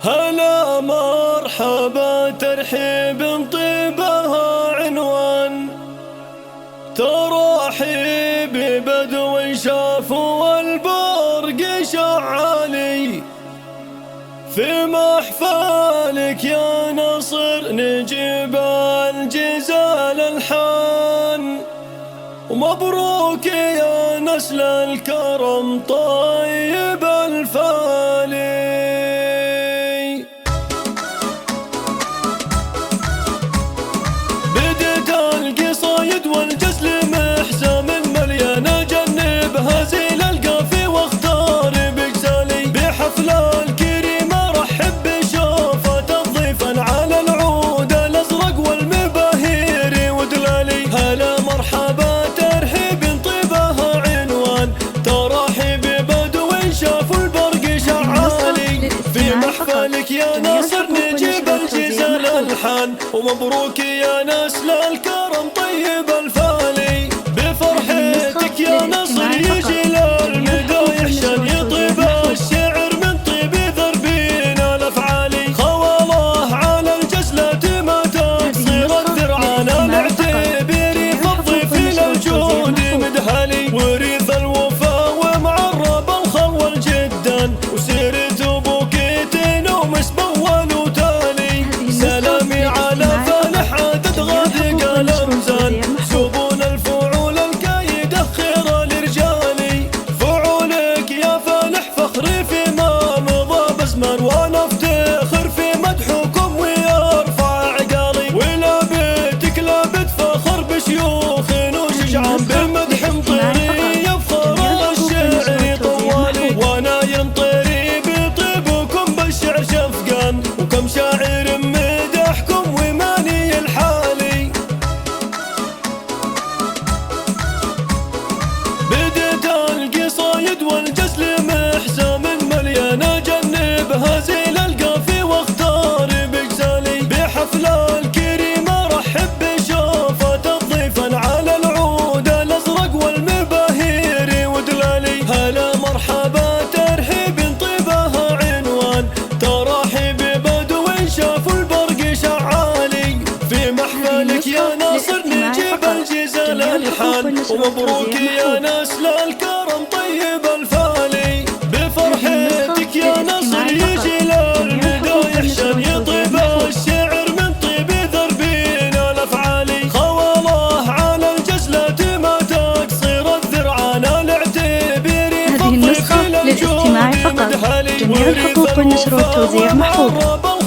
هلا مرحبا ترحيب طيبها عنوان، ترحيب بدو شاف والبرق شعالي. في محفلك يا نصر نجيب الجزال الحان، ومبروك يا نسل الكرم طيب الفالي. بدت القصايد والجزل محزم مليانة، جنب هزيل القافي واختار بجزالي. بحفل الكريمة رحب بشوفة ضيفا على العود الازرق والمباهير ودلالي. هلا مرحبا ترحيب طيبها عنوان، ترحيب بدو شاف البرق شعالي. في محفلك يا ناصر نجيب الجزال الحان، ومبروك يا نسل الكرم طيب الفالي. بفرحتك يا نصر يجي للمدايح شان، يطيب الشعر من طيب ذربين الافعالي. خوالله على الجزلة ما تقصير الذرعان، الاعتبري فالضيف للجود مدهلي. وريث الوفا ومعرب الخلوة جدا، وسيرة بوكيتين ومسبول وتالي. سلامي على فالح عدد غادق الامزال، سبون الفعول الكايدة خير لرجالي. فعولك يا فالح فخري فيما مضى بزمان، وانا افتخر في مدحكم ويرفع عقالي. ولا بيتك لا بتفخر بشيوخ وشجعان، بمدح مطيري يفخر الشعر طوالي. وانا ينطري بطيبكم بالشعر شفقان، وكم شاعر مدحكم وماني الحالي. بدت القصايد والجزل محزم مليانة، جنب هزيل القافي واختار بجزالي. بحفل الكريمة رحب بشوفة ضيفا على العود الازرق والمباهير ودلالي. هلا مرحبا ترحيب طيبها عنوان، ترحيب بدو شاف البرق شعالي. في محفلك يا ناصر نجيب الجزال الحان، ومبروك يا نسل الكرم طيب الفالي. بفرحتك يا نصر يجي للمدايح شان، يطيب الشعر من طيب ذربين الافعالي. خوالله على الجزلة ما تقصير الذرعان، الاعتبري هذه النسخة للاستماع فقط، جميع الحقوق والنشر والتوزيع محفوظ.